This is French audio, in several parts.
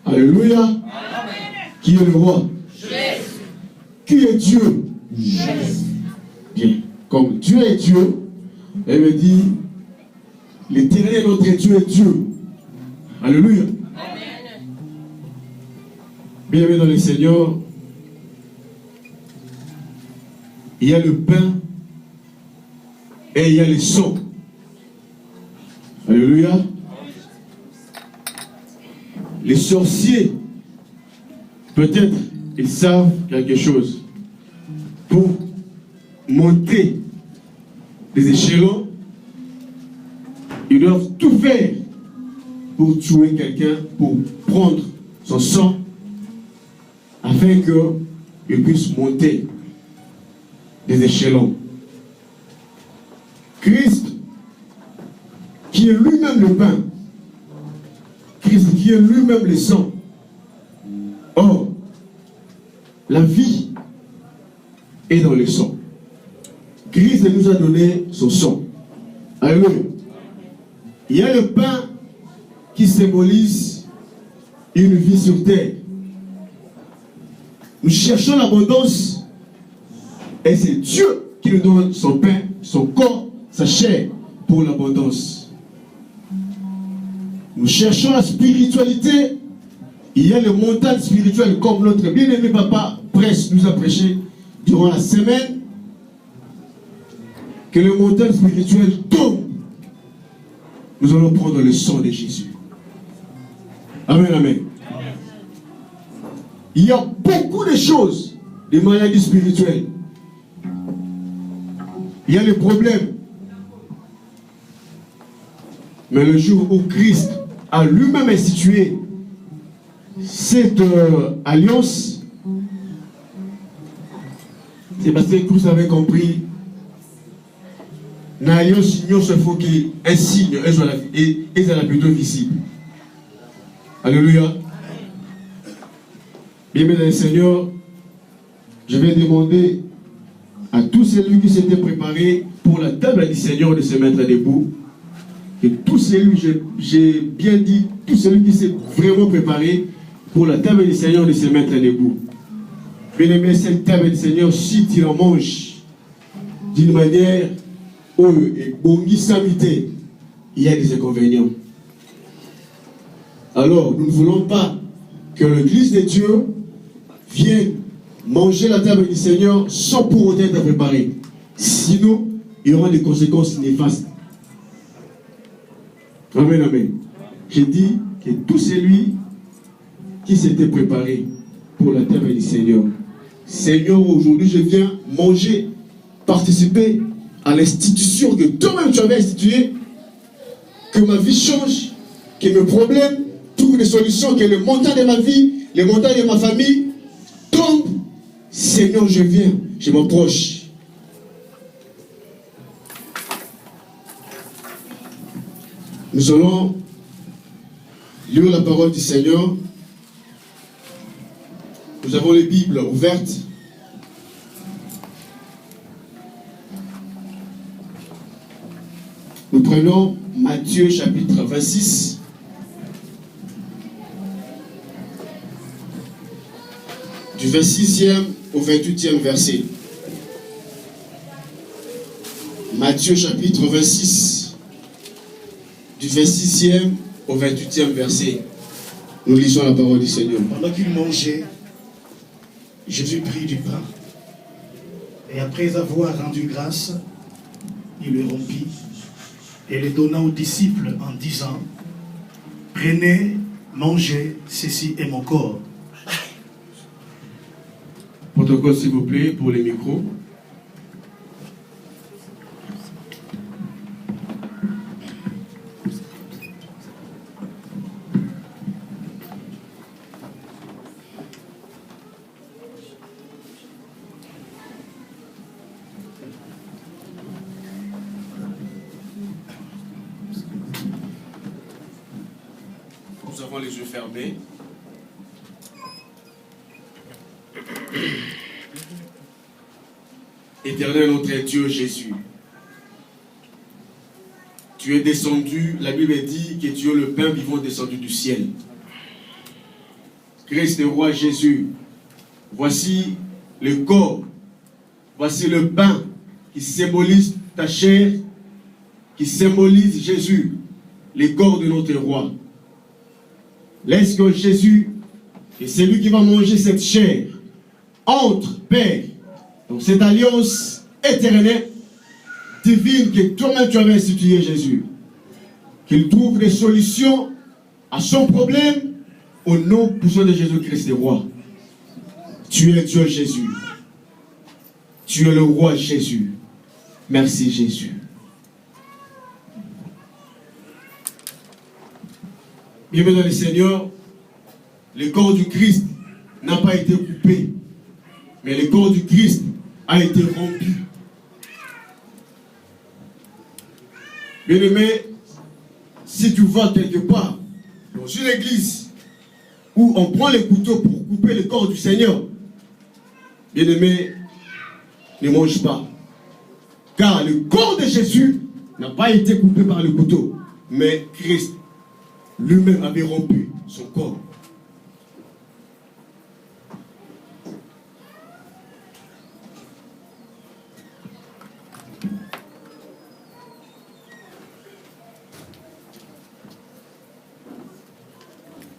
Alléluia. Amen. Qui est le roi? Jésus. Qui est Dieu? Jésus. Bien. Comme Dieu est Dieu, elle me dit, l'Éternel notre Dieu est Dieu. Alléluia. Amen. Bienvenue dans le Seigneur. Il y a le pain et il y a le sang. Alléluia. Les sorciers, peut-être, ils savent quelque chose. Pour monter les échelons, ils doivent tout faire pour tuer quelqu'un, pour prendre son sang, afin qu'il puisse monter des échelons. Christ, qui est lui-même le pain, Christ qui est lui-même le sang. Or, la vie est dans le sang. Christ nous a donné son sang. Alléluia. Il y a le pain qui symbolise une vie sur terre. Nous cherchons l'abondance et c'est Dieu qui nous donne son pain, son corps, sa chair pour l'abondance. Nous cherchons la spiritualité. Il y a les montagnes spirituelles comme notre bien-aimé papa Presse nous a prêché durant la semaine. Que les montagnes spirituelles tombent. Nous allons prendre le sang de Jésus. Amen, amen. Il y a beaucoup de choses, des maladies spirituelles. Il y a les problèmes. Mais le jour où Christ a lui-même institué cette alliance, c'est parce que vous avez compris. L'alliance se faut qu'un signe est plutôt visible. Alléluia. Bien-aimé dans le Seigneur, je vais demander à tous celui qui s'était préparé pour la table du Seigneur de se mettre debout. Et tous celui, j'ai bien dit, tout celui qui s'est vraiment préparé pour la table du Seigneur de se mettre debout. Bien-aimé, cette table du Seigneur, si tu en manges d'une manière et bongi samité, il y a des inconvénients. Alors, nous ne voulons pas que l'Église de Dieu vienne manger la table du Seigneur sans pour autant être préparé. Sinon, il y aura des conséquences néfastes. Amen, amen. J'ai dit que tout celui qui s'était préparé pour la table du Seigneur, Seigneur, aujourd'hui je viens manger, participer à l'institution que toi-même tu avais instituée, que ma vie change, que mes problèmes trouvent des solutions, que les montagnes de ma vie, les montagnes de ma famille tombent. Seigneur, je viens, je m'approche. Nous allons lire la parole du Seigneur. Nous avons les Bibles ouvertes. Nous prenons Matthieu chapitre 26. Du 26e au 28e verset. Matthieu chapitre 26. Du 26e au 28e verset. Nous lisons la parole du Seigneur. Pendant qu'il mangeait, Jésus prit du pain. Et après avoir rendu grâce, il le rompit et le donna aux disciples en disant: prenez, mangez, ceci est mon corps. Protocole, s'il vous plaît, pour les micros. Nous avons les yeux fermés. Éternel notre Dieu Jésus, tu es descendu, la Bible dit que tu es le pain vivant descendu du ciel. Christ roi Jésus, voici le corps, voici le pain qui symbolise ta chair, qui symbolise Jésus, le corps de notre roi. Laisse que Jésus, et c'est lui qui va manger cette chair, entre, Père, dans cette alliance éternelle, divine que toi-même tu avais instituée, Jésus. Qu'il trouve des solutions à son problème au nom puissant de Jésus-Christ, le roi. Tu es Dieu Jésus. Tu es le roi Jésus. Merci Jésus. Bienvenue dans le Seigneur. Le corps du Christ n'a pas été coupé, mais le corps du Christ a été rompu. Bien-aimé, si tu vas quelque part dans une église où on prend les couteaux pour couper le corps du Seigneur, bien-aimé, ne mange pas. Car le corps de Jésus n'a pas été coupé par le couteau, mais Christ lui-même avait rompu son corps.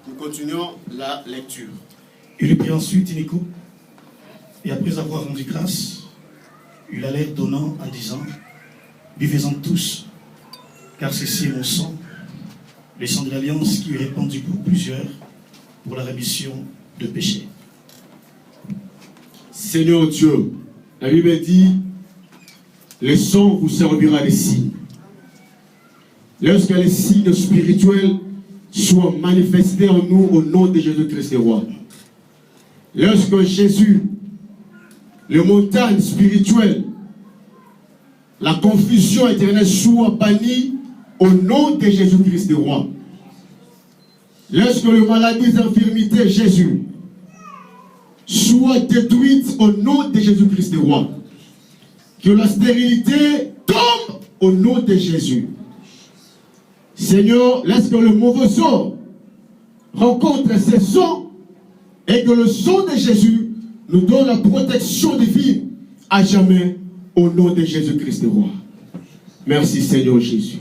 Nous continuons la lecture. Il prit ensuite une coupe, et après avoir rendu grâce, il la leur donnant en disant, buvez-en tous, car ceci est mon sang, le sang de l'alliance qui est répandu pour plusieurs, pour la rémission de péchés. Seigneur Dieu, la Bible dit, le sang vous servira de signe. Lorsque les signes spirituels soient manifestés en nous au nom de Jésus-Christ le roi. Lorsque Jésus, les montagnes spirituelles, la confusion éternelle soit bannie au nom de Jésus-Christ le roi. Lorsque les maladies et infirmités, Jésus, soient détruites au nom de Jésus-Christ le roi. Que la stérilité tombe au nom de Jésus. Seigneur, laisse que le mauvais sort rencontre ses sons et que le sang de Jésus nous donne la protection divine à jamais au nom de Jésus-Christ le roi. Merci Seigneur Jésus.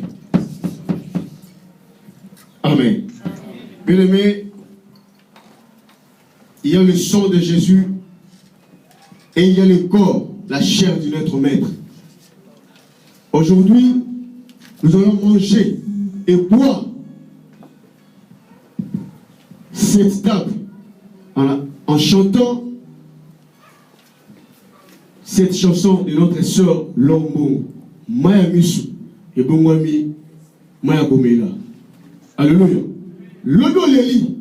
Amen. Bien-aimés, il y a le sang de Jésus et il y a le corps, la chair de notre maître. Aujourd'hui, nous allons manger et boire cette table en chantant cette chanson de notre sœur Lombo, Maya Misu et Bongwami Maya Bomela. Alléluia. Lodo Leli,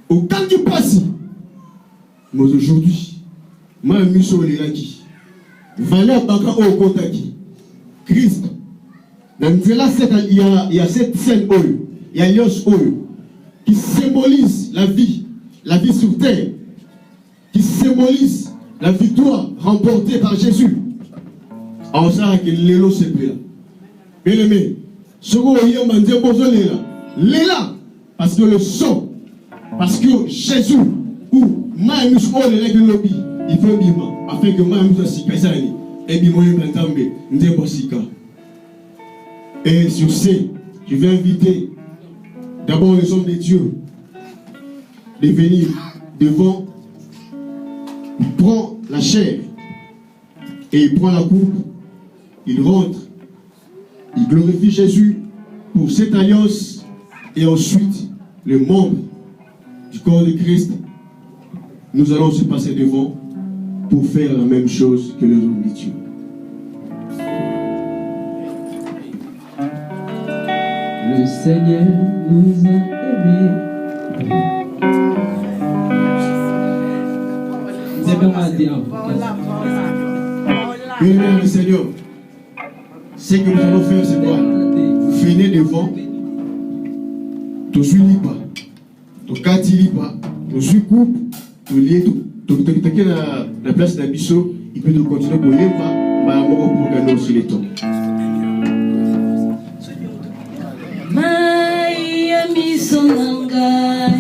au temps qui passe, mais aujourd'hui, Maya Misu Lelaki, Valère Baka Okotaki, Christ. Dans il y a cette scène, il y a l'os qui symbolise la vie sur terre, qui symbolise la victoire remportée par Jésus. Alors ça, que l'élo se plaît. Bien aimé, ce qu'on y a parce que le sang, parce que Jésus, ou Maïmus lobby, il faut bima, afin que Maïmus Sikazani, et Bimoye Bantambe, Ndebosika. Et sur ce, je vais inviter d'abord les hommes de Dieu de venir devant. Il prend la chair et il prend la coupe, il rentre, il glorifie Jésus pour cette alliance et ensuite les membres du corps de Christ, nous allons se passer devant pour faire la même chose que les hommes de Dieu. Le Seigneur nous a aimés. C'est comme un diable. Oui, le Seigneur, ce que nous allons faire, c'est quoi? Vous venez devant, tu suis libre, tu kati libre, tu suis coupe, tu lié, tu la place d'Abisso, il peut continuer pour libre, mais pour gagner aussi les temps. Maya misonanga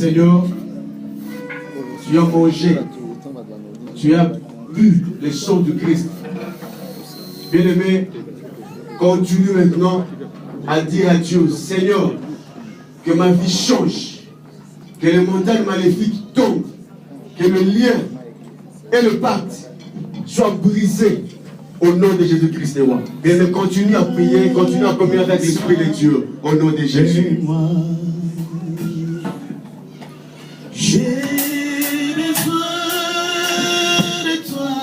Seigneur, tu as mangé, tu as bu le sang du Christ. Bien-aimé, continue maintenant à dire à Dieu, Seigneur, que ma vie change, que les montagnes maléfiques tombent, que le lien et le pacte soient brisés au nom de Jésus-Christ. Bien-aimé, continue à prier, continue à communier avec l'Esprit de Dieu au nom de Jésus. J'ai besoin de toi,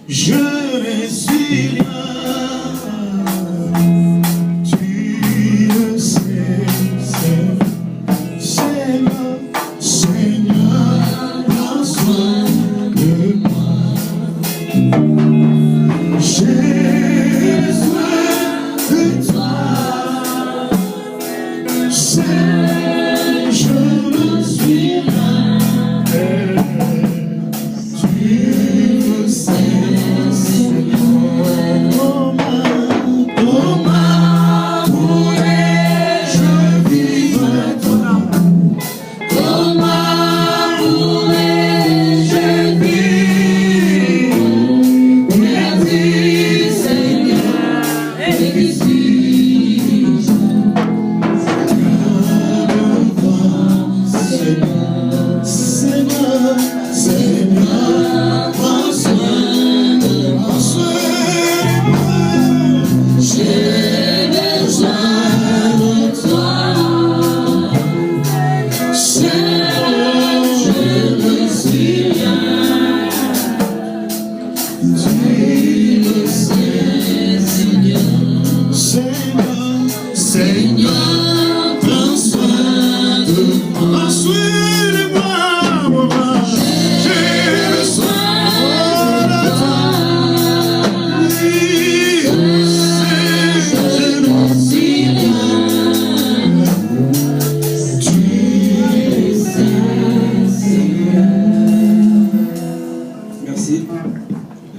je ne suis rien.